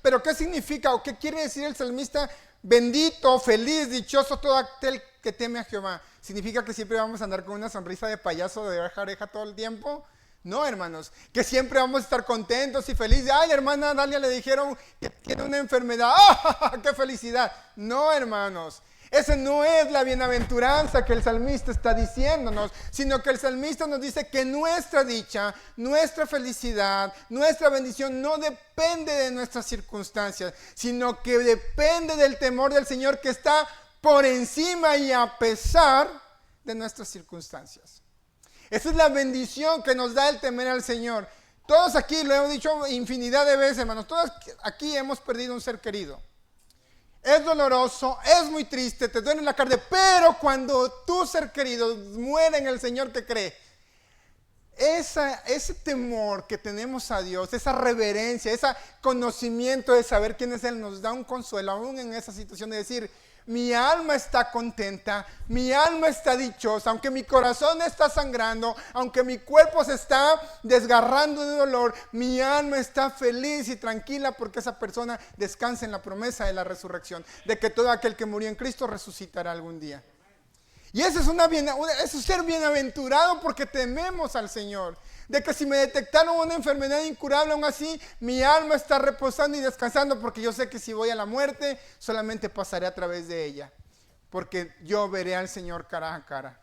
Pero ¿qué significa o qué quiere decir el salmista? Bendito, feliz, dichoso todo aquel que teme a Jehová. ¿Significa que siempre vamos a andar con una sonrisa de payaso de oreja a oreja todo el tiempo? No, hermanos, que siempre vamos a estar contentos y felices. Ay, hermana Dalia le dijeron que tiene una enfermedad. ¡Ah, qué felicidad! No, hermanos, esa no es la bienaventuranza que el salmista está diciéndonos, sino que el salmista nos dice que nuestra dicha, nuestra felicidad, nuestra bendición no depende de nuestras circunstancias, sino que depende del temor del Señor que está por encima y a pesar de nuestras circunstancias. Esa es la bendición que nos da el temer al Señor. Todos aquí, lo hemos dicho infinidad de veces, hermanos, todos aquí hemos perdido un ser querido. Es doloroso, es muy triste, te duele la carne, pero cuando tu ser querido muere en el Señor, ¿qué cree? Ese temor que tenemos a Dios, esa reverencia, ese conocimiento de saber quién es Él, nos da un consuelo aún en esa situación de decir, mi alma está contenta, mi alma está dichosa, aunque mi corazón está sangrando, aunque mi cuerpo se está desgarrando de dolor, mi alma está feliz y tranquila porque esa persona descansa en la promesa de la resurrección, de que todo aquel que murió en Cristo resucitará algún día. Y eso es ser bienaventurado porque tememos al Señor. De que si me detectaron una enfermedad incurable, aún así mi alma está reposando y descansando porque yo sé que si voy a la muerte solamente pasaré a través de ella. Porque yo veré al Señor cara a cara.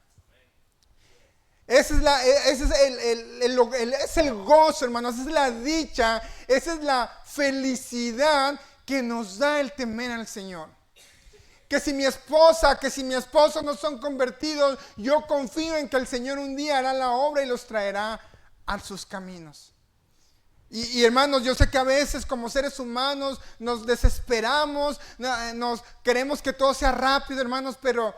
Ese es el gozo, hermanos, esa es la dicha, esa es la felicidad que nos da el temer al Señor. Que si mi esposa, que si mi esposo no son convertidos, yo confío en que el Señor un día hará la obra y los traerá a sus caminos. Y hermanos, yo sé que a veces como seres humanos nos desesperamos, nos queremos que todo sea rápido, hermanos, pero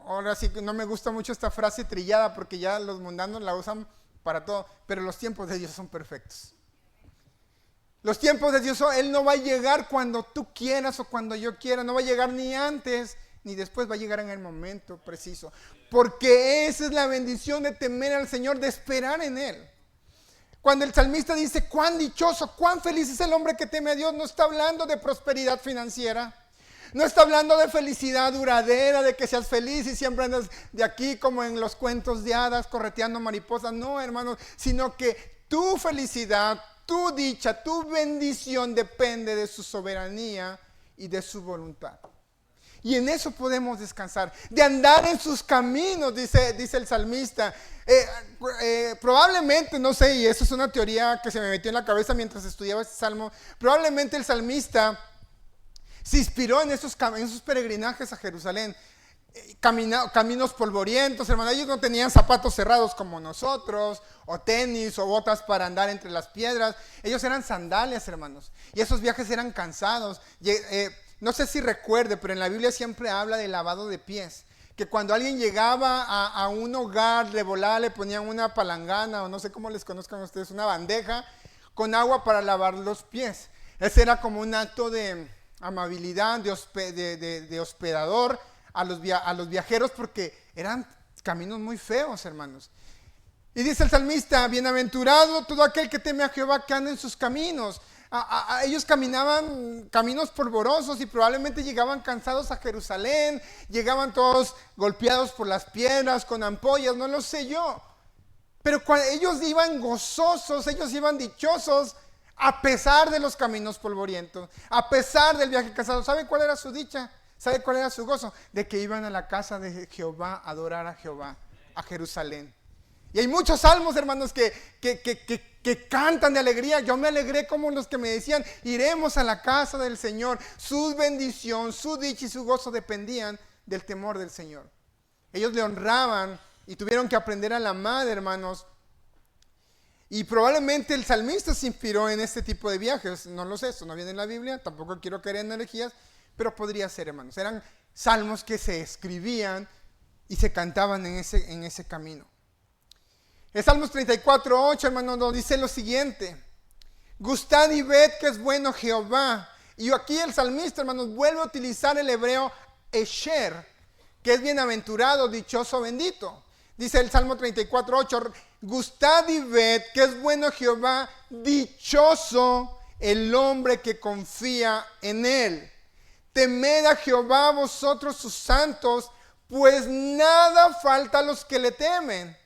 ahora sí que no me gusta mucho esta frase trillada porque ya los mundanos la usan para todo, pero los tiempos de Dios son perfectos. Los tiempos de Dios, Él no va a llegar cuando tú quieras o cuando yo quiera, no va a llegar ni antes ni después, va a llegar en el momento preciso. Porque esa es la bendición de temer al Señor, de esperar en Él. Cuando el salmista dice, cuán dichoso, cuán feliz es el hombre que teme a Dios, no está hablando de prosperidad financiera. No está hablando de felicidad duradera, de que seas feliz y siempre andas de aquí como en los cuentos de hadas correteando mariposas. No, hermanos, sino que tu felicidad, tu dicha, tu bendición depende de su soberanía y de su voluntad. Y en eso podemos descansar, de andar en sus caminos, dice el salmista. Probablemente, no sé, y eso es una teoría que se me metió en la cabeza mientras estudiaba este salmo, probablemente el salmista se inspiró en esos peregrinajes a Jerusalén. Caminos polvorientos, hermanos. Ellos no tenían zapatos cerrados como nosotros, o tenis, o botas para andar entre las piedras. Ellos eran sandalias, hermanos. Y esos viajes eran cansados. No sé si recuerde, pero en la Biblia siempre habla de lavado de pies. Que cuando alguien llegaba a un hogar de volada le ponían una palangana, o no sé cómo les conozcan ustedes, una bandeja con agua para lavar los pies. Ese era como un acto de amabilidad, de hospedador a los viajeros, porque eran caminos muy feos, hermanos. Y dice el salmista, bienaventurado todo aquel que teme a Jehová, que anda en sus caminos. Ellos caminaban caminos polvorosos y probablemente llegaban cansados a Jerusalén, llegaban todos golpeados por las piedras, con ampollas, no lo sé yo. Pero ellos iban gozosos, ellos iban dichosos, a pesar de los caminos polvorientos, a pesar del viaje cansado. ¿Sabe cuál era su dicha? ¿Sabe cuál era su gozo? De que iban a la casa de Jehová a adorar a Jehová, a Jerusalén. Y hay muchos salmos, hermanos, que cantan de alegría. Yo me alegré como los que me decían, iremos a la casa del Señor. Su bendición, su dicha y su gozo dependían del temor del Señor. Ellos le honraban y tuvieron que aprender a la madre, hermanos. Y probablemente el salmista se inspiró en este tipo de viajes. No lo sé, eso no viene en la Biblia, tampoco quiero caer en herejías, pero podría ser, hermanos. Eran salmos que se escribían y se cantaban en ese camino. El Salmos 34:8, hermanos, nos dice lo siguiente: gustad y ved que es bueno Jehová. Y aquí el salmista, hermanos, vuelve a utilizar el hebreo esher, que es bienaventurado, dichoso, bendito. Dice el Salmo 34:8, gustad y ved que es bueno Jehová, dichoso el hombre que confía en él. Temed a Jehová vosotros sus santos, pues nada falta a los que le temen.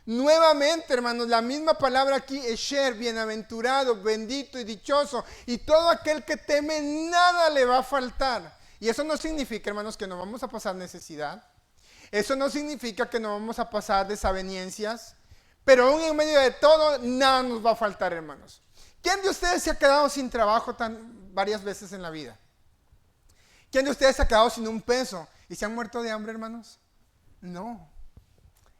Nuevamente, hermanos, la misma palabra aquí, Esher, bienaventurado, bendito y dichoso. Y todo aquel que teme, nada le va a faltar. Y eso no significa, hermanos, que no vamos a pasar necesidad. Eso no significa que no vamos a pasar desavenencias. Pero aún en medio de todo, nada nos va a faltar, hermanos. ¿Quién de ustedes se ha quedado sin trabajo varias veces en la vida? ¿Quién de ustedes se ha quedado sin un peso y se han muerto de hambre, hermanos? No.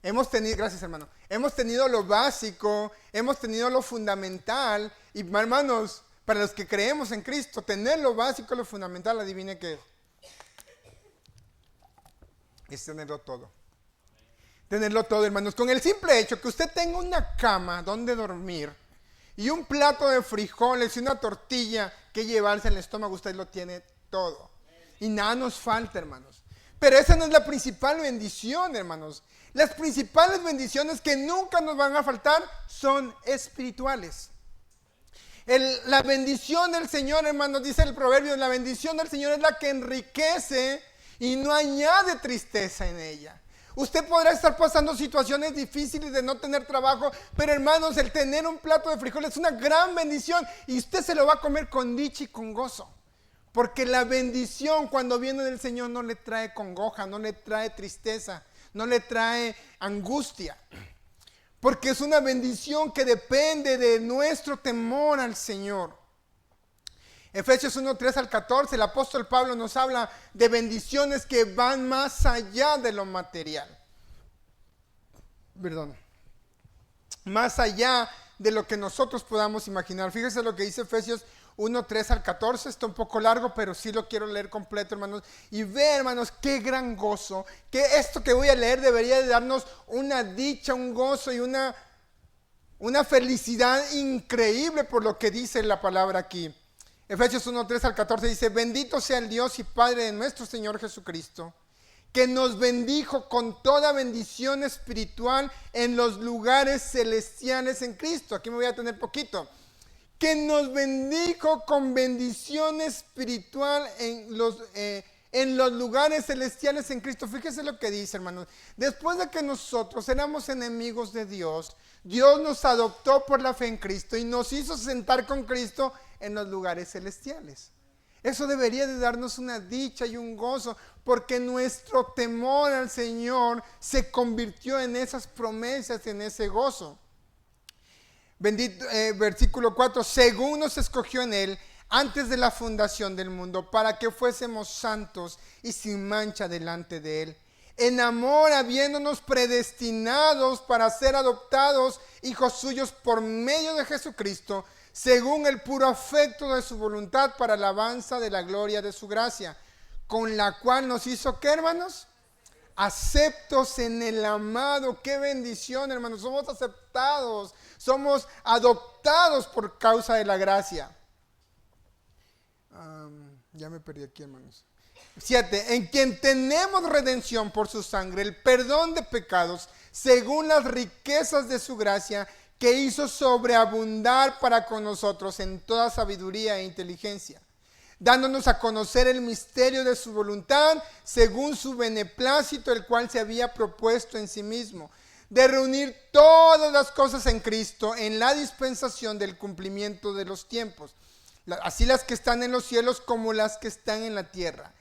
Hemos tenido, gracias hermano, hemos tenido lo básico, hemos tenido lo fundamental. Y hermanos, para los que creemos en Cristo, tener lo básico, lo fundamental, adivine qué es tenerlo todo. Tenerlo todo, hermanos. Con el simple hecho que usted tenga una cama donde dormir y un plato de frijoles y una tortilla que llevarse al estómago, usted lo tiene todo. Y nada nos falta, hermanos. Pero esa no es la principal bendición, hermanos. Las principales bendiciones que nunca nos van a faltar son espirituales. La bendición del Señor, hermanos, dice el proverbio, la bendición del Señor es la que enriquece y no añade tristeza en ella. Usted podrá estar pasando situaciones difíciles de no tener trabajo, pero hermanos, el tener un plato de frijoles es una gran bendición y usted se lo va a comer con dicha y con gozo. Porque la bendición cuando viene del Señor no le trae congoja, no le trae tristeza, no le trae angustia. Porque es una bendición que depende de nuestro temor al Señor. Efesios 1, 3 al 14, el apóstol Pablo nos habla de bendiciones que van más allá de lo material. Más allá de lo que nosotros podamos imaginar. Fíjese lo que dice Efesios 1, 3 al 14, está un poco largo, pero sí lo quiero leer completo, hermanos. Y ve, hermanos, qué gran gozo, que esto que voy a leer debería de darnos una dicha, un gozo y una felicidad increíble por lo que dice la palabra aquí. Efesios 1, 3 al 14 dice, bendito sea el Dios y Padre de nuestro Señor Jesucristo, que nos bendijo con toda bendición espiritual en los lugares celestiales en Cristo. Aquí me voy a tener poquito. Que nos bendijo con bendición espiritual en los lugares celestiales en Cristo. Fíjese lo que dice, hermanos. Después de que nosotros éramos enemigos de Dios, Dios nos adoptó por la fe en Cristo y nos hizo sentar con Cristo en los lugares celestiales. Eso debería de darnos una dicha y un gozo, porque nuestro temor al Señor se convirtió en esas promesas, en ese gozo. Bendito, versículo 4, según nos escogió en Él antes de la fundación del mundo, para que fuésemos santos y sin mancha delante de Él. En amor, habiéndonos predestinados para ser adoptados hijos suyos por medio de Jesucristo, según el puro afecto de su voluntad, para alabanza de la gloria de su gracia, con la cual nos hizo, ¿qué, hermanos? Aceptos en el amado. Qué bendición, hermanos. Somos aceptados, somos adoptados por causa de la gracia. Ya me perdí aquí, hermanos. 7. En quien tenemos redención por su sangre, el perdón de pecados, según las riquezas de su gracia, que hizo sobreabundar para con nosotros en toda sabiduría e inteligencia, dándonos a conocer el misterio de su voluntad, según su beneplácito, el cual se había propuesto en sí mismo, de reunir todas las cosas en Cristo, en la dispensación del cumplimiento de los tiempos, así las que están en los cielos como las que están en la tierra.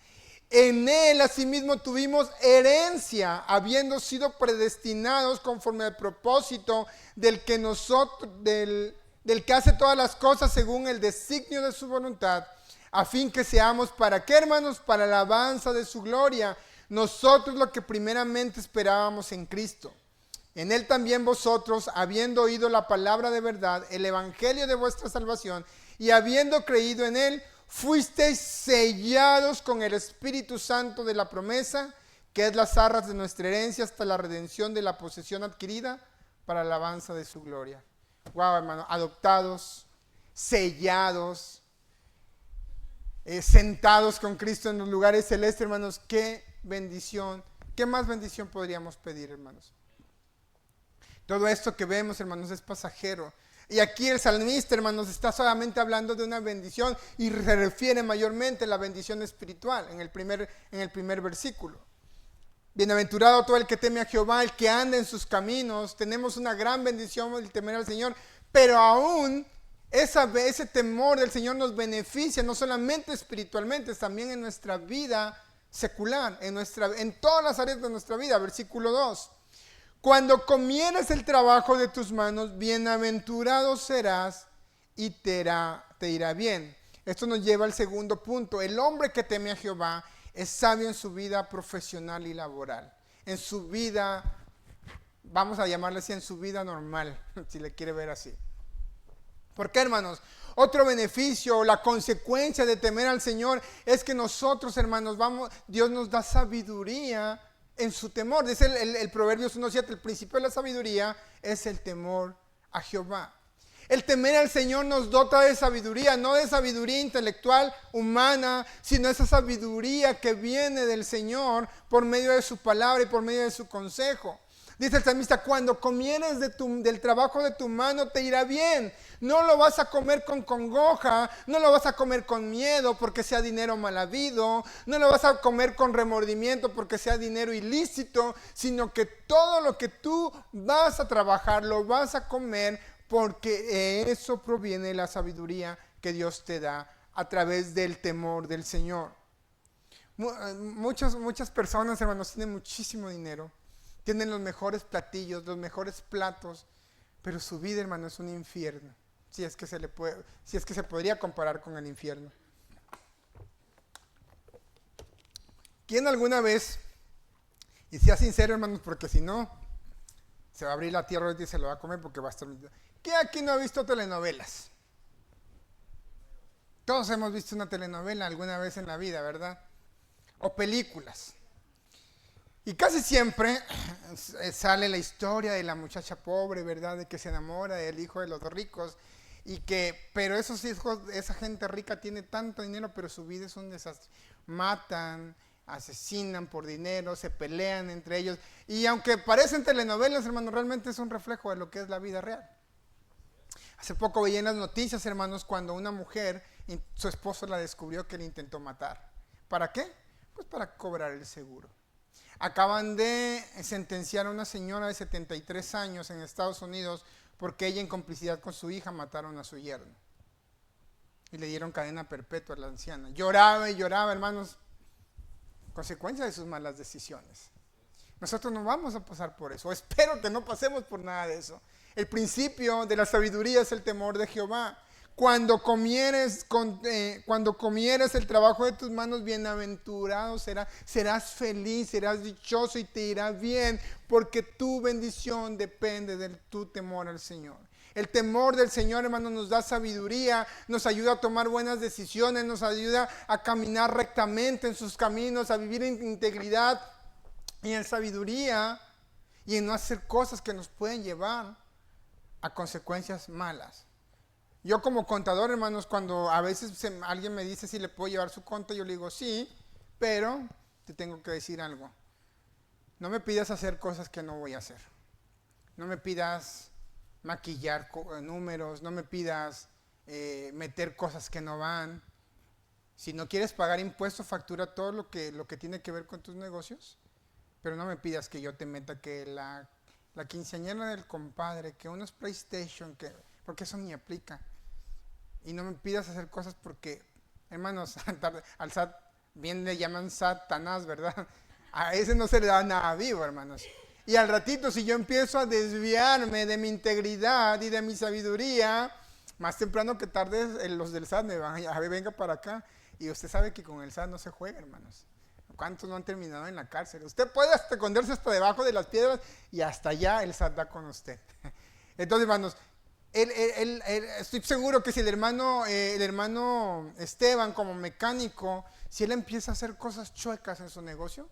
En Él asimismo tuvimos herencia, habiendo sido predestinados conforme al propósito del que hace todas las cosas según el designio de su voluntad, a fin que seamos, ¿para qué, hermanos? Para la alabanza de su gloria, nosotros lo que primeramente esperábamos en Cristo. En Él también vosotros, habiendo oído la palabra de verdad, el evangelio de vuestra salvación, y habiendo creído en Él, fuisteis sellados con el Espíritu Santo de la promesa, que es las arras de nuestra herencia hasta la redención de la posesión adquirida para la alabanza de su gloria. Wow, hermano, adoptados, sellados, sentados con Cristo en los lugares celestes, hermanos. Qué bendición. ¿Qué más bendición podríamos pedir, hermanos? Todo esto que vemos, hermanos, es pasajero. Y aquí el salmista, hermanos, está solamente hablando de una bendición y se refiere mayormente a la bendición espiritual en el primer versículo. Bienaventurado todo el que teme a Jehová, el que anda en sus caminos. Tenemos una gran bendición el temer al Señor, pero aún ese temor del Señor nos beneficia no solamente espiritualmente, también en nuestra vida secular, en todas las áreas de nuestra vida. Versículo 2. Cuando comieres el trabajo de tus manos, bienaventurado serás y te irá bien. Esto nos lleva al segundo punto. El hombre que teme a Jehová es sabio en su vida profesional y laboral. En su vida, vamos a llamarle así, en su vida normal, si le quiere ver así. ¿Por qué, hermanos? Otro beneficio, la consecuencia de temer al Señor es que nosotros, hermanos, Dios nos da sabiduría en su temor. Dice el Proverbios 1:7, el principio de la sabiduría es el temor a Jehová. El temer al Señor nos dota de sabiduría, no de sabiduría intelectual, humana, sino esa sabiduría que viene del Señor por medio de su palabra y por medio de su consejo. Dice el salmista, cuando comieres del trabajo de tu mano te irá bien. No lo vas a comer con congoja, no lo vas a comer con miedo porque sea dinero mal habido, no lo vas a comer con remordimiento porque sea dinero ilícito, sino que todo lo que tú vas a trabajar lo vas a comer porque eso proviene de la sabiduría que Dios te da a través del temor del Señor. Muchas personas, hermanos, tienen muchísimo dinero. Tienen los mejores platillos, los mejores platos, pero su vida, hermano, es un infierno. Si es que se podría comparar con el infierno. ¿Quién alguna vez, y sea sincero, hermanos, porque si no, se va a abrir la tierra y se lo va a comer porque va a estar... ¿Quién aquí no ha visto telenovelas? Todos hemos visto una telenovela alguna vez en la vida, ¿verdad? O películas. Y casi siempre sale la historia de la muchacha pobre, ¿verdad? De que se enamora del hijo de los ricos. Pero esos hijos, esa gente rica tiene tanto dinero, pero su vida es un desastre. Matan, asesinan por dinero, se pelean entre ellos. Y aunque parecen telenovelas, hermanos, realmente es un reflejo de lo que es la vida real. Hace poco veía en las noticias, hermanos, cuando una mujer, su esposo la descubrió que le intentó matar. ¿Para qué? Pues para cobrar el seguro. Acaban de sentenciar a una señora de 73 años en Estados Unidos porque ella, en complicidad con su hija, mataron a su yerno. Y le dieron cadena perpetua a la anciana. Lloraba y lloraba, hermanos, consecuencia de sus malas decisiones. Nosotros no vamos a pasar por eso. Espero que no pasemos por nada de eso. El principio de la sabiduría es el temor de Jehová. Cuando comieres el trabajo de tus manos, bienaventurado serás feliz, serás dichoso y te irá bien, porque tu bendición depende de tu temor al Señor. El temor del Señor, hermano, nos da sabiduría, nos ayuda a tomar buenas decisiones, nos ayuda a caminar rectamente en sus caminos, a vivir en integridad y en sabiduría, y en no hacer cosas que nos pueden llevar a consecuencias malas. Yo como contador, hermanos, cuando a veces alguien me dice si le puedo llevar su cuenta, yo le digo sí, pero te tengo que decir algo. No me pidas hacer cosas que no voy a hacer. No me pidas maquillar números, no me pidas meter cosas que no van. Si no quieres pagar impuestos, factura todo lo que tiene que ver con tus negocios, pero no me pidas que yo te meta que la quinceañera del compadre, que unos PlayStation, porque eso ni aplica. Y no me pidas hacer cosas porque, hermanos, al SAT, bien le llaman Satanás, ¿verdad? A ese no se le da nada vivo, hermanos. Y al ratito, si yo empiezo a desviarme de mi integridad y de mi sabiduría, más temprano que tarde los del SAT me van a venga para acá. Y usted sabe que con el SAT no se juega, hermanos. ¿Cuántos no han terminado en la cárcel? Usted puede esconderse hasta debajo de las piedras y hasta allá el SAT da con usted. Entonces, hermanos, estoy seguro que si el hermano Esteban, como mecánico, si él empieza a hacer cosas chuecas en su negocio,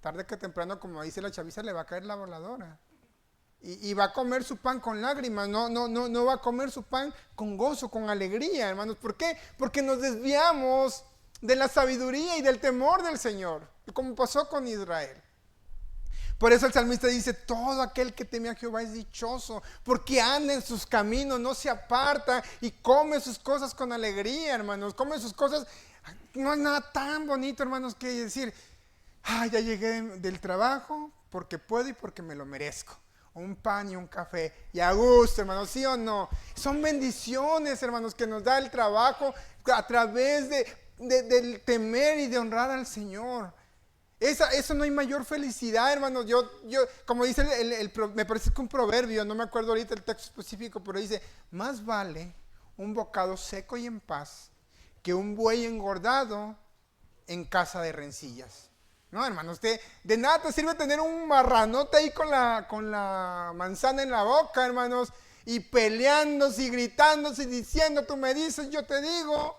tarde que temprano, como dice la chaviza, le va a caer la voladora. Y va a comer su pan con lágrimas, no va a comer su pan con gozo, con alegría, hermanos. ¿Por qué? Porque nos desviamos de la sabiduría y del temor del Señor, como pasó con Israel. Por eso el salmista dice, todo aquel que teme a Jehová es dichoso, porque anda en sus caminos, no se aparta y come sus cosas con alegría, hermanos. Come sus cosas. No hay nada tan bonito, hermanos, que decir, ya llegué del trabajo porque puedo y porque me lo merezco. Un pan y un café y a gusto, hermanos, ¿sí o no? Son bendiciones, hermanos, que nos da el trabajo a través del temer y de honrar al Señor. Eso no hay mayor felicidad, hermanos. Yo como dice me parece que un proverbio, no me acuerdo ahorita el texto específico, pero dice, más vale un bocado seco y en paz que un buey engordado en casa de rencillas. No, hermano, de nada te sirve tener un marranote ahí con la manzana en la boca, hermanos, y peleándose y gritándose y diciendo, tú me dices, yo te digo,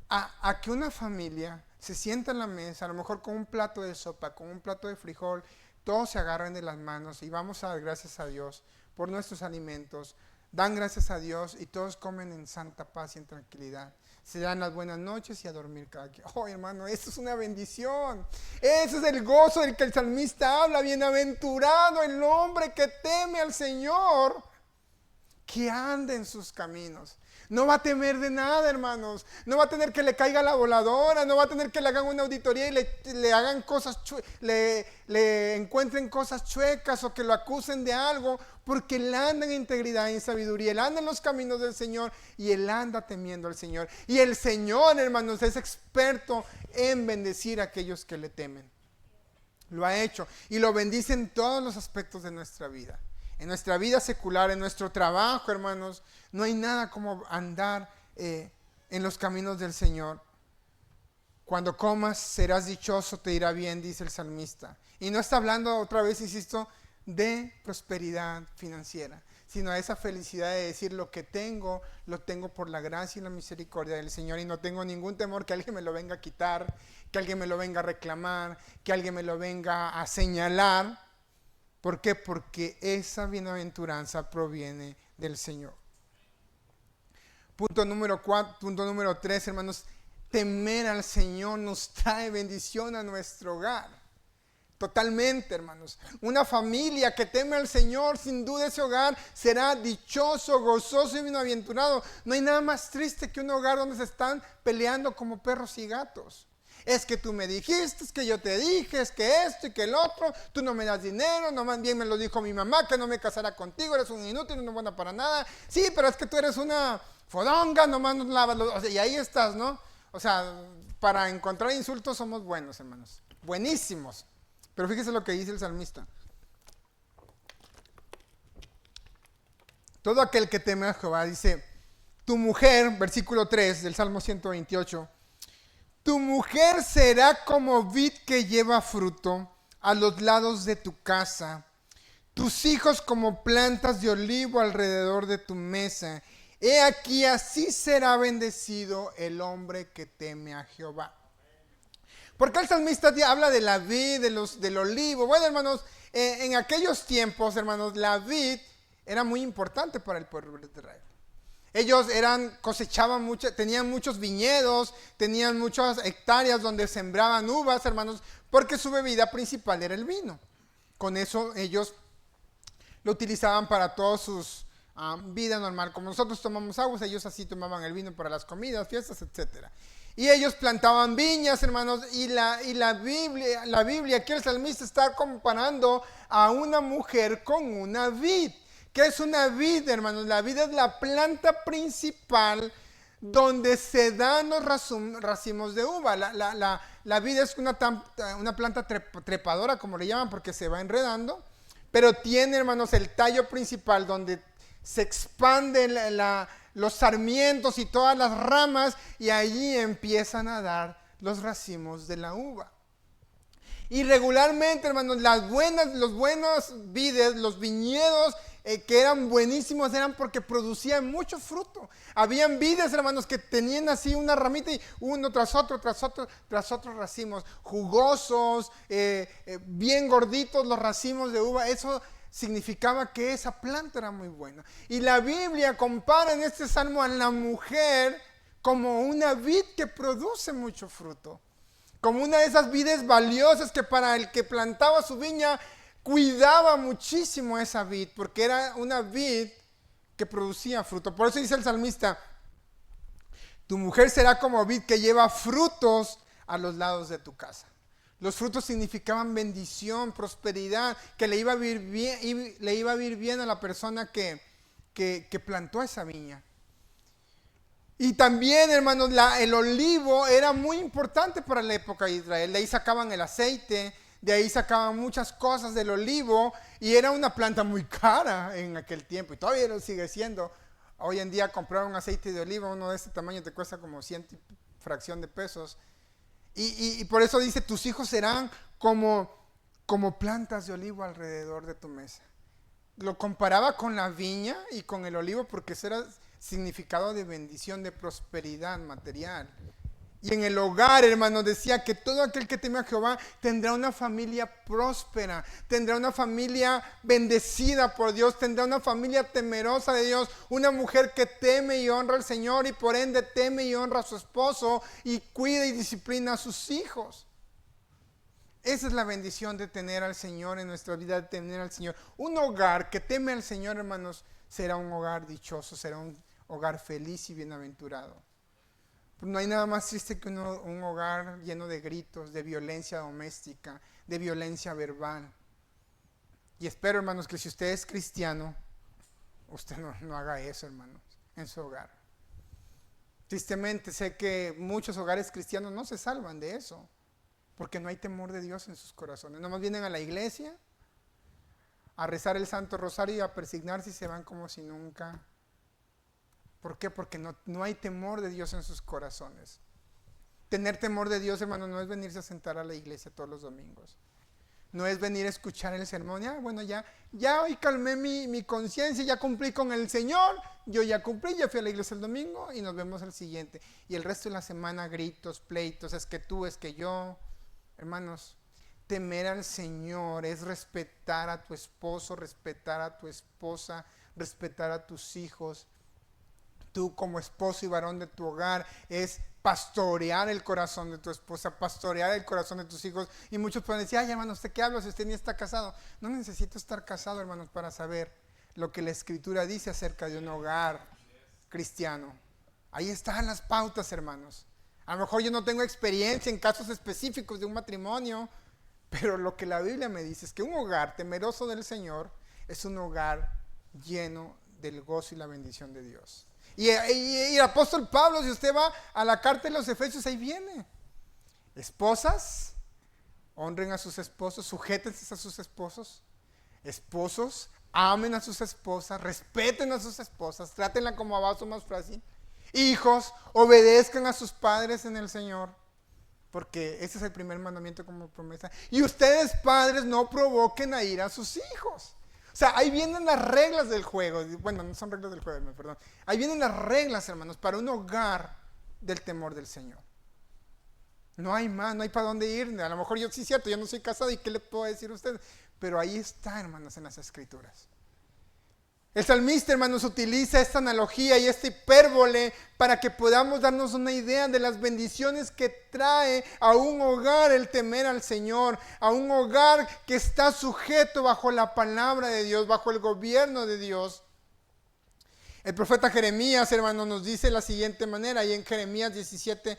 a que una familia se sienta en la mesa, a lo mejor con un plato de sopa, con un plato de frijol, todos se agarran de las manos y vamos a dar gracias a Dios por nuestros alimentos, dan gracias a Dios y todos comen en santa paz y en tranquilidad. Se dan las buenas noches y a dormir cada quien. Oh, hermano, eso es una bendición. Ese es el gozo del que el salmista habla. Bienaventurado el hombre que teme al Señor, que anda en sus caminos. No va a temer de nada, hermanos. No va a tener que le caiga la voladora, no va a tener que le hagan una auditoría y le hagan cosas, le encuentren cosas chuecas o que lo acusen de algo, porque él anda en integridad y en sabiduría. Él anda en los caminos del Señor y él anda temiendo al Señor. Y el Señor, hermanos, es experto en bendecir a aquellos que le temen. Lo ha hecho y lo bendice en todos los aspectos de nuestra vida. En nuestra vida secular, en nuestro trabajo, hermanos, no hay nada como andar en los caminos del Señor. Cuando comas serás dichoso, te irá bien, dice el salmista. Y no está hablando otra vez, insisto, de prosperidad financiera, sino de esa felicidad de decir lo que tengo, lo tengo por la gracia y la misericordia del Señor y no tengo ningún temor que alguien me lo venga a quitar, que alguien me lo venga a reclamar, que alguien me lo venga a señalar. ¿Por qué? Porque esa bienaventuranza proviene del Señor. Punto número 3, hermanos. Temer al Señor nos trae bendición a nuestro hogar. Totalmente, hermanos. Una familia que teme al Señor, sin duda ese hogar será dichoso, gozoso y bienaventurado. No hay nada más triste que un hogar donde se están peleando como perros y gatos. Es que tú me dijiste, es que yo te dije, es que esto y que el otro, tú no me das dinero, no más bien me lo dijo mi mamá que no me casara contigo, eres un inútil, no buena para nada. Sí, pero es que tú eres una fodonga, nomás nos lavas los... O sea, y ahí estás, ¿no? O sea, para encontrar insultos somos buenos, hermanos. Buenísimos. Pero fíjese lo que dice el salmista. Todo aquel que teme a Jehová, dice, tu mujer, versículo 3 del Salmo 128, tu mujer será como vid que lleva fruto a los lados de tu casa, tus hijos como plantas de olivo alrededor de tu mesa. He aquí, así será bendecido el hombre que teme a Jehová. Porque el salmista habla de la vid, del olivo. Bueno, hermanos, en aquellos tiempos, hermanos, la vid era muy importante para el pueblo de Israel. Ellos cosechaban mucho, tenían muchos viñedos, tenían muchas hectáreas donde sembraban uvas, hermanos, porque su bebida principal era el vino. Con eso ellos lo utilizaban para todas sus vida normal. Como nosotros tomamos aguas, ellos así tomaban el vino para las comidas, fiestas, etcétera. Y ellos plantaban viñas, hermanos, y la Biblia, aquí el salmista está comparando a una mujer con una vid. ¿Qué es una vid, hermanos? La vid es la planta principal donde se dan los racimos de uva. La vid es una planta trepadora, como le llaman, porque se va enredando, pero tiene, hermanos, el tallo principal donde se expanden los sarmientos y todas las ramas y allí empiezan a dar los racimos de la uva. Y regularmente, hermanos, los buenos vides, los viñedos que eran buenísimos eran porque producían mucho fruto. Habían vides, hermanos, que tenían así una ramita y uno tras otro racimos, jugosos, bien gorditos los racimos de uva. Eso significaba que esa planta era muy buena. Y la Biblia compara en este salmo a la mujer como una vid que produce mucho fruto. Como una de esas vides valiosas que para el que plantaba su viña, cuidaba muchísimo esa vid, porque era una vid que producía fruto. Por eso dice el salmista, tu mujer será como vid que lleva frutos a los lados de tu casa. Los frutos significaban bendición, prosperidad, que le iba a vivir bien a la persona que plantó esa viña. Y también, hermanos, el olivo era muy importante para la época de Israel. De ahí sacaban el aceite, de ahí sacaban muchas cosas del olivo, y era una planta muy cara en aquel tiempo, y todavía lo sigue siendo. Hoy en día comprar un aceite de oliva, uno de este tamaño te cuesta como 100 fracción de pesos. Y por eso dice, tus hijos serán como plantas de olivo alrededor de tu mesa. Lo comparaba con la viña y con el olivo porque ese era significado de bendición, de prosperidad material. Y en el hogar, hermanos, decía que todo aquel que teme a Jehová tendrá una familia próspera, tendrá una familia bendecida por Dios, tendrá una familia temerosa de Dios, una mujer que teme y honra al Señor y por ende teme y honra a su esposo y cuida y disciplina a sus hijos. Esa es la bendición de tener al Señor en nuestra vida, de tener al Señor. Un hogar que teme al Señor, hermanos, será un hogar dichoso, será un hogar feliz y bienaventurado. No hay nada más triste que un hogar lleno de gritos, de violencia doméstica, de violencia verbal. Y espero, hermanos, que si usted es cristiano, usted no haga eso, hermanos, en su hogar. Tristemente sé que muchos hogares cristianos no se salvan de eso, porque no hay temor de Dios en sus corazones. Nomás vienen a la iglesia a rezar el Santo Rosario y a persignarse y se van como si nunca. ¿Por qué? Porque no hay temor de Dios en sus corazones. Tener temor de Dios, hermano, no es venirse a sentar a la iglesia todos los domingos. No es venir a escuchar el sermón. Bueno, ya hoy calmé mi conciencia, ya cumplí con el Señor. Yo ya cumplí, ya fui a la iglesia el domingo y nos vemos el siguiente. Y el resto de la semana gritos, pleitos, es que tú, es que yo. Hermanos, temer al Señor es respetar a tu esposo, respetar a tu esposa, respetar a tus hijos. Tú como esposo y varón de tu hogar es pastorear el corazón de tu esposa, pastorear el corazón de tus hijos. Y muchos pueden decir, ay hermano, ¿usted qué habla si usted ni está casado? No necesito estar casado, hermanos, para saber lo que la Escritura dice acerca de un hogar cristiano. Ahí están las pautas, hermanos. A lo mejor yo no tengo experiencia en casos específicos de un matrimonio, pero lo que la Biblia me dice es que un hogar temeroso del Señor es un hogar lleno del gozo y la bendición de Dios. Y el apóstol Pablo, si usted va a la carta de los Efesios, ahí viene. Esposas, honren a sus esposos, sujétense a sus esposos. Esposos, amen a sus esposas, respeten a sus esposas, trátenla como a vaso más frágil. Hijos, obedezcan a sus padres en el Señor, porque ese es el primer mandamiento como promesa. Y ustedes, padres, no provoquen a ir a sus hijos. O sea, ahí vienen las reglas del juego. Bueno, no son reglas del juego, perdón. Ahí vienen las reglas, hermanos, para un hogar del temor del Señor. No hay más, no hay para dónde ir. A lo mejor yo sí es cierto, yo no soy casado y qué le puedo decir a usted. Pero ahí está, hermanos, en las Escrituras. El salmista, hermanos, utiliza esta analogía y esta hipérbole para que podamos darnos una idea de las bendiciones que trae a un hogar el temer al Señor, a un hogar que está sujeto bajo la palabra de Dios, bajo el gobierno de Dios. El profeta Jeremías, hermanos, nos dice de la siguiente manera, ahí en Jeremías 17,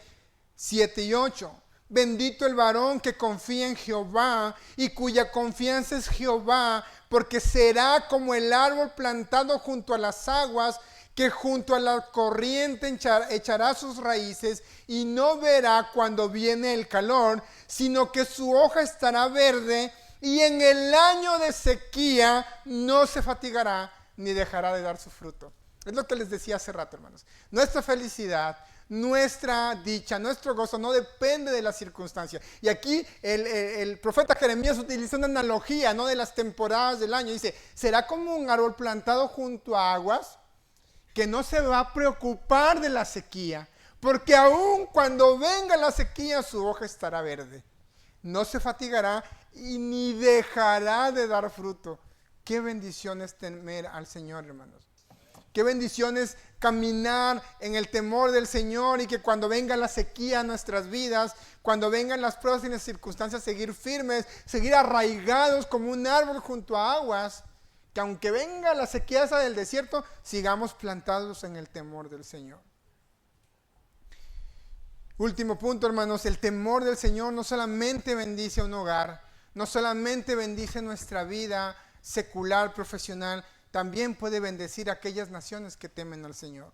7 y 8. Bendito el varón que confía en Jehová y cuya confianza es Jehová, porque será como el árbol plantado junto a las aguas, que junto a la corriente echará sus raíces y no verá cuando viene el calor, sino que su hoja estará verde y en el año de sequía no se fatigará ni dejará de dar su fruto. Es lo que les decía hace rato, hermanos. Nuestra felicidad, nuestra dicha, nuestro gozo no depende de las circunstancias. Y aquí el profeta Jeremías utiliza una analogía, ¿no?, de las temporadas del año. Dice, será como un árbol plantado junto a aguas que no se va a preocupar de la sequía, porque aun cuando venga la sequía su hoja estará verde. No se fatigará y ni dejará de dar fruto. Qué bendición es temer al Señor, hermanos. Qué bendición es caminar en el temor del Señor y que cuando venga la sequía a nuestras vidas, cuando vengan las pruebas y las circunstancias, seguir firmes, seguir arraigados como un árbol junto a aguas, que aunque venga la sequía esa del desierto, sigamos plantados en el temor del Señor. Último punto, hermanos, el temor del Señor no solamente bendice a un hogar, no solamente bendice nuestra vida secular, profesional, también puede bendecir a aquellas naciones que temen al Señor.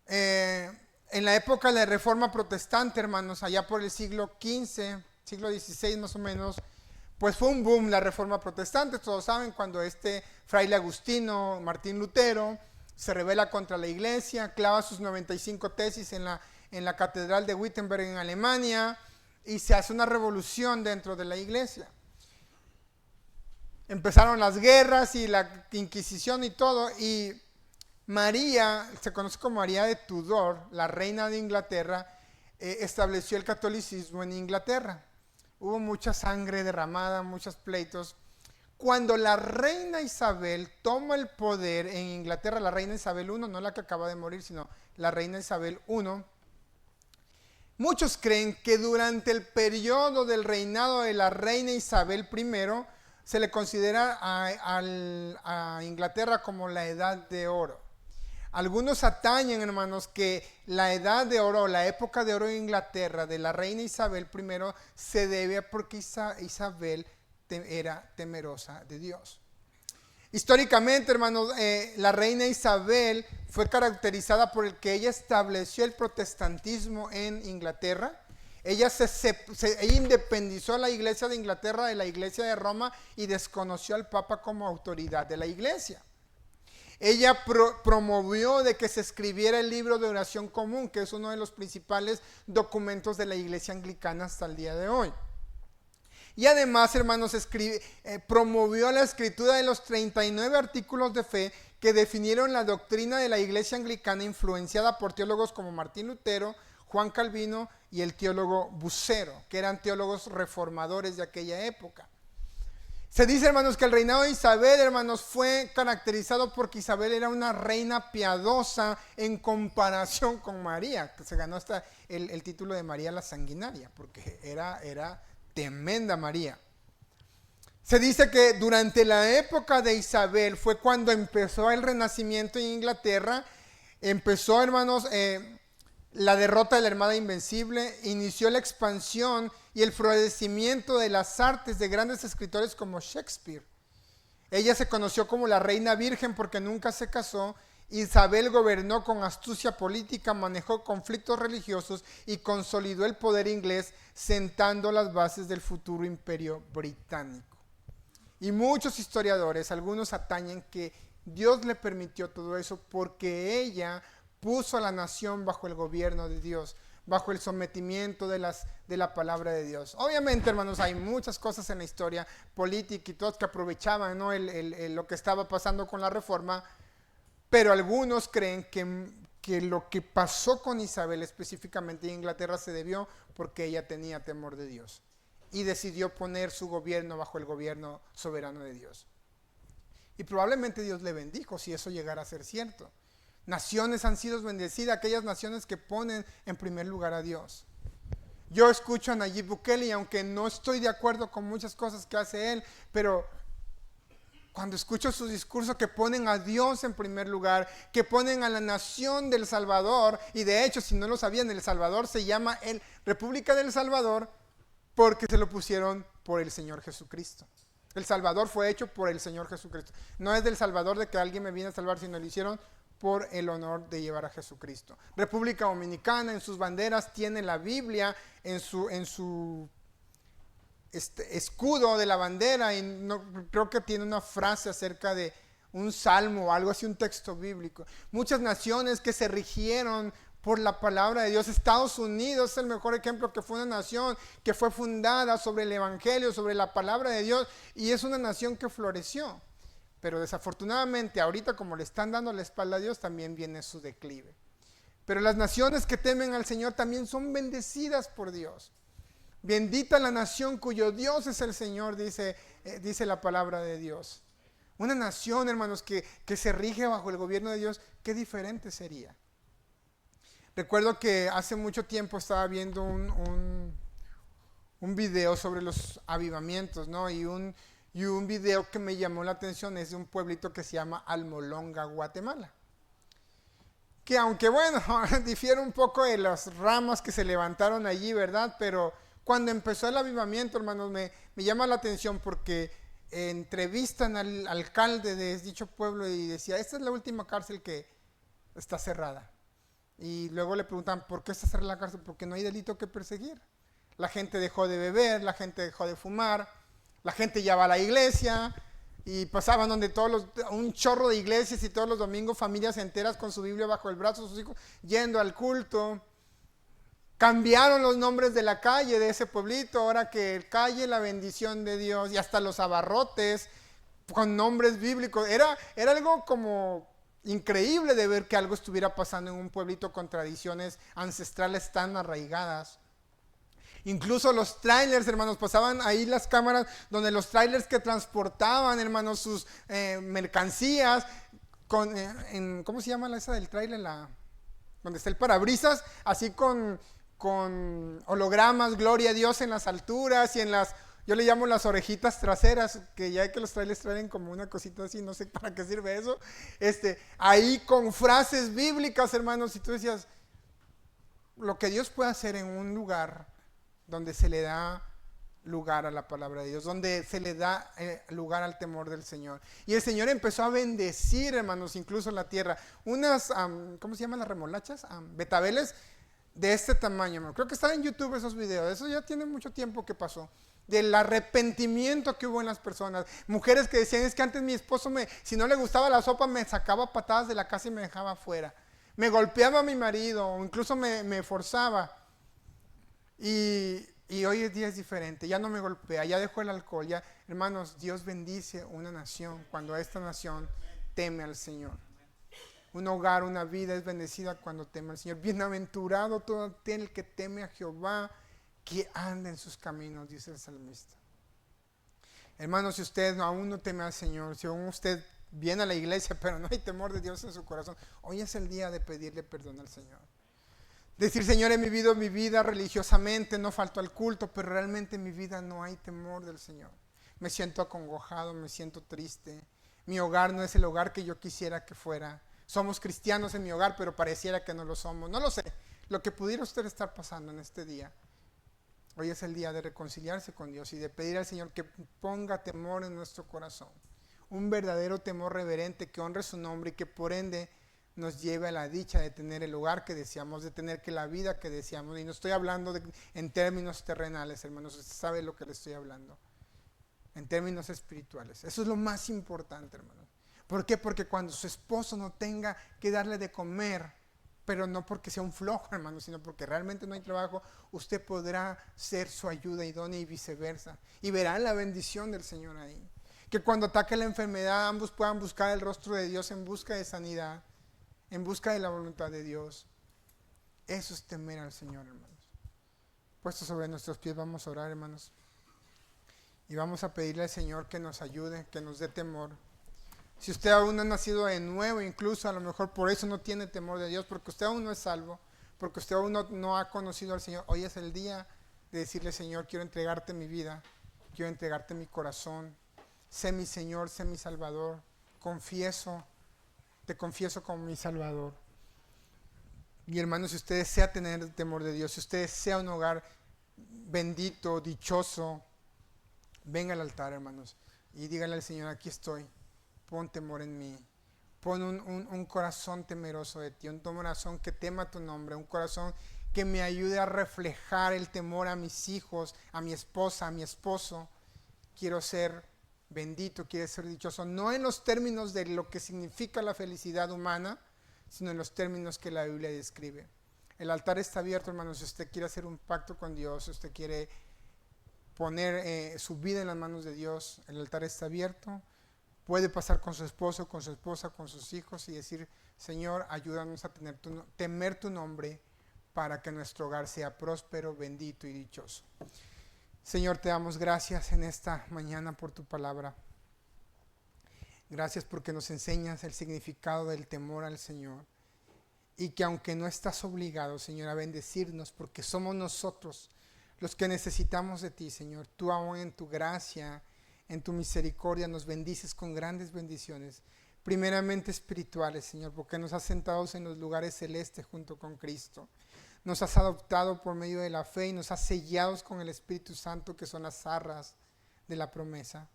En la época de la Reforma Protestante, hermanos, allá por el siglo XV, siglo XVI más o menos, pues fue un boom la Reforma Protestante. Todos saben, cuando este fraile agustino, Martín Lutero, se rebela contra la iglesia, clava sus 95 tesis en la catedral de Wittenberg en Alemania, y se hace una revolución dentro de la iglesia. Empezaron las guerras y la Inquisición y todo, y María, se conoce como María de Tudor, la reina de Inglaterra, estableció el catolicismo en Inglaterra. Hubo mucha sangre derramada, muchos pleitos. Cuando la reina Isabel toma el poder en Inglaterra, la reina Isabel I, no la que acaba de morir, sino la reina Isabel I, muchos creen que durante el periodo del reinado de la reina Isabel I, se le considera a Inglaterra como la edad de oro. Algunos atañen, hermanos, que la edad de oro, la época de oro de Inglaterra, de la reina Isabel I, se debe a porque Isabel era temerosa de Dios. Históricamente, hermanos, la reina Isabel fue caracterizada por el que ella estableció el protestantismo en Inglaterra. Ella ella independizó la iglesia de Inglaterra de la iglesia de Roma y desconoció al Papa como autoridad de la iglesia. Ella promovió de que se escribiera el libro de oración común, que es uno de los principales documentos de la iglesia anglicana hasta el día de hoy. Y además, hermanos, promovió la escritura de los 39 artículos de fe que definieron la doctrina de la iglesia anglicana, influenciada por teólogos como Martín Lutero, Juan Calvino y el teólogo Bucero, que eran teólogos reformadores de aquella época. Se dice, hermanos, que el reinado de Isabel, hermanos, fue caracterizado porque Isabel era una reina piadosa en comparación con María, que se ganó hasta el título de María la Sanguinaria, porque era tremenda María. Se dice que durante la época de Isabel fue cuando empezó el renacimiento en Inglaterra, empezó, hermanos, la derrota de la Armada Invencible, inició la expansión y el florecimiento de las artes de grandes escritores como Shakespeare. Ella se conoció como la reina virgen porque nunca se casó. Isabel gobernó con astucia política, manejó conflictos religiosos y consolidó el poder inglés, sentando las bases del futuro imperio británico. Y muchos historiadores, algunos atañen que Dios le permitió todo eso porque ella puso a la nación bajo el gobierno de Dios, bajo el sometimiento de la palabra de Dios. Obviamente, hermanos, hay muchas cosas en la historia política y todos que aprovechaban, ¿no? lo que estaba pasando con la reforma, pero algunos creen que lo que pasó con Isabel específicamente en Inglaterra se debió porque ella tenía temor de Dios y decidió poner su gobierno bajo el gobierno soberano de Dios. Y probablemente Dios le bendijo si eso llegara a ser cierto. Naciones han sido bendecidas, aquellas naciones que ponen en primer lugar a Dios. Yo escucho a Nayib Bukele y aunque no estoy de acuerdo con muchas cosas que hace él, pero cuando escucho sus discursos que ponen a Dios en primer lugar, que ponen a la nación del Salvador, y de hecho, si no lo sabían, El Salvador se llama República del Salvador porque se lo pusieron por el Señor Jesucristo. El Salvador fue hecho por el Señor Jesucristo. No es del Salvador de que alguien me viene a salvar, sino lo hicieron por el honor de llevar a Jesucristo. República Dominicana en sus banderas tiene la Biblia en su escudo de la bandera y creo que tiene una frase acerca de un salmo o algo así, un texto bíblico. Muchas naciones que se rigieron por la palabra de Dios. Estados Unidos es el mejor ejemplo, que fue una nación que fue fundada sobre el evangelio, sobre la palabra de Dios, y es una nación que floreció. Pero desafortunadamente ahorita, como le están dando la espalda a Dios, también viene su declive. Pero las naciones que temen al Señor también son bendecidas por Dios. Bendita la nación cuyo Dios es el Señor, dice la palabra de Dios. Una nación, hermanos, que se rige bajo el gobierno de Dios, qué diferente sería. Recuerdo que hace mucho tiempo estaba viendo un video sobre los avivamientos, ¿no? Y un video que me llamó la atención es de un pueblito que se llama Almolonga, Guatemala. Que aunque bueno, difiere un poco de las ramas que se levantaron allí, ¿verdad? Pero cuando empezó el avivamiento, hermanos, me llama la atención porque entrevistan al alcalde de dicho pueblo y decía, esta es la última cárcel que está cerrada. Y luego le preguntan, ¿por qué está cerrada la cárcel? Porque no hay delito que perseguir. La gente dejó de beber, la gente dejó de fumar, la gente ya va a la iglesia. Y pasaban donde un chorro de iglesias y todos los domingos familias enteras con su Biblia bajo el brazo, sus hijos yendo al culto. Cambiaron los nombres de la calle de ese pueblito, ahora que calle la bendición de Dios, y hasta los abarrotes con nombres bíblicos. Era algo como increíble de ver que algo estuviera pasando en un pueblito con tradiciones ancestrales tan arraigadas. Incluso los trailers, hermanos, pasaban ahí las cámaras donde los trailers que transportaban, hermanos, sus mercancías, ¿cómo se llama esa del trailer? Donde está el parabrisas, así con hologramas, gloria a Dios en las alturas y yo le llamo las orejitas traseras, que ya que los trailers traen como una cosita así, no sé para qué sirve eso, ahí con frases bíblicas, hermanos, y tú decías, lo que Dios puede hacer en un lugar donde se le da lugar a la palabra de Dios, donde se le da lugar al temor del Señor. Y el Señor empezó a bendecir, hermanos, incluso la tierra. Unas, ¿cómo se llaman las remolachas? Betabeles de este tamaño, hermano. Creo que están en YouTube esos videos. Eso ya tiene mucho tiempo que pasó. Del arrepentimiento que hubo en las personas. Mujeres que decían, es que antes mi esposo, si no le gustaba la sopa, me sacaba patadas de la casa y me dejaba afuera. Me golpeaba a mi marido, o incluso me forzaba. Y hoy el día es diferente, ya no me golpea, ya dejó el alcohol, ya, hermanos, Dios bendice una nación cuando esta nación teme al Señor. Un hogar, una vida es bendecida cuando teme al Señor. Bienaventurado todo el que teme a Jehová, que anda en sus caminos, dice el salmista. Hermanos, si usted aún no teme al Señor, si aún usted viene a la iglesia, pero no hay temor de Dios en su corazón, hoy es el día de pedirle perdón al Señor. Decir, Señor, he vivido mi vida religiosamente, no falto al culto, pero realmente en mi vida no hay temor del Señor. Me siento acongojado, me siento triste. Mi hogar no es el hogar que yo quisiera que fuera. Somos cristianos en mi hogar, pero pareciera que no lo somos. No lo sé. Lo que pudiera usted estar pasando en este día. Hoy es el día de reconciliarse con Dios y de pedir al Señor que ponga temor en nuestro corazón. Un verdadero temor reverente que honre su nombre y que por ende nos lleve a la dicha de tener el hogar que deseamos, de tener que la vida que deseamos. Y no estoy hablando en términos terrenales, hermanos, usted sabe lo que le estoy hablando. En términos espirituales. Eso es lo más importante, hermanos. ¿Por qué? Porque cuando su esposo no tenga que darle de comer, pero no porque sea un flojo, hermano, sino porque realmente no hay trabajo, usted podrá ser su ayuda idónea y viceversa. Y verá la bendición del Señor ahí. Que cuando ataque la enfermedad, ambos puedan buscar el rostro de Dios en busca de sanidad, en busca de la voluntad de Dios. Eso es temer al Señor, hermanos. Puestos sobre nuestros pies, vamos a orar, hermanos. Y vamos a pedirle al Señor que nos ayude, que nos dé temor. Si usted aún no ha nacido de nuevo, incluso a lo mejor por eso no tiene temor de Dios, porque usted aún no es salvo, porque usted aún no ha conocido al Señor, hoy es el día de decirle, Señor, quiero entregarte mi vida, quiero entregarte mi corazón. Sé mi Señor, sé mi Salvador. Te confieso como mi Salvador. Y hermanos, si usted desea tener el temor de Dios, si usted desea un hogar bendito, dichoso, venga al altar, hermanos, y dígale al Señor, aquí estoy, pon temor en mí. Pon un corazón temeroso de ti, un corazón que tema tu nombre, un corazón que me ayude a reflejar el temor a mis hijos, a mi esposa, a mi esposo. Quiero ser bendito, quiero ser dichoso, no en los términos de lo que significa la felicidad humana, sino en los términos que la Biblia describe. El altar está abierto, hermanos, si usted quiere hacer un pacto con Dios, si usted quiere poner su vida en las manos de Dios, el altar está abierto. Puede pasar con su esposo, con su esposa, con sus hijos y decir, Señor, ayúdanos a temer tu nombre para que nuestro hogar sea próspero, bendito y dichoso. Señor, te damos gracias en esta mañana por tu palabra. Gracias porque nos enseñas el significado del temor al Señor. Y que aunque no estás obligado, Señor, a bendecirnos, porque somos nosotros los que necesitamos de ti, Señor. Tú aún en tu gracia, en tu misericordia, nos bendices con grandes bendiciones. Primeramente espirituales, Señor, porque nos has sentado en los lugares celestes junto con Cristo. Nos has adoptado por medio de la fe y nos has sellado con el Espíritu Santo, que son las arras de la promesa.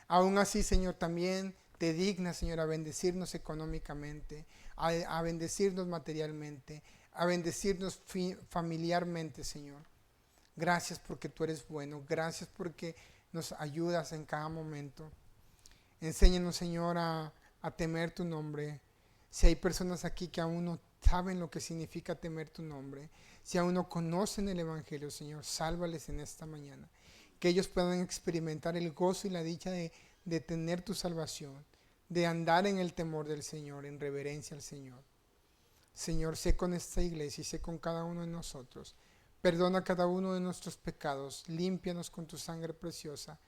Aún así, Señor, también te dignas, Señor, a bendecirnos económicamente, a bendecirnos materialmente, a bendecirnos familiarmente, Señor. Gracias porque tú eres bueno. Gracias porque nos ayudas en cada momento. Enséñanos, Señor, a temer tu nombre. Si hay personas aquí que aún no saben lo que significa temer tu nombre, si aún no conocen el Evangelio, Señor, sálvales en esta mañana. Que ellos puedan experimentar el gozo y la dicha de tener tu salvación, de andar en el temor del Señor, en reverencia al Señor. Señor, sé con esta iglesia y sé con cada uno de nosotros. Perdona cada uno de nuestros pecados, límpianos con tu sangre preciosa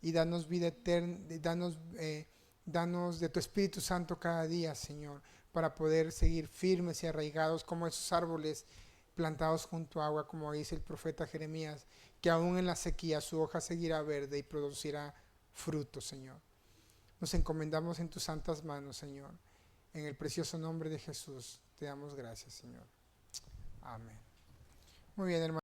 y danos vida eterna, danos de tu Espíritu Santo cada día, Señor, para poder seguir firmes y arraigados como esos árboles plantados junto a agua, como dice el profeta Jeremías, que aún en la sequía su hoja seguirá verde y producirá fruto, Señor. Nos encomendamos en tus santas manos, Señor. En el precioso nombre de Jesús te damos gracias, Señor. Amén. Muy bien, hermano.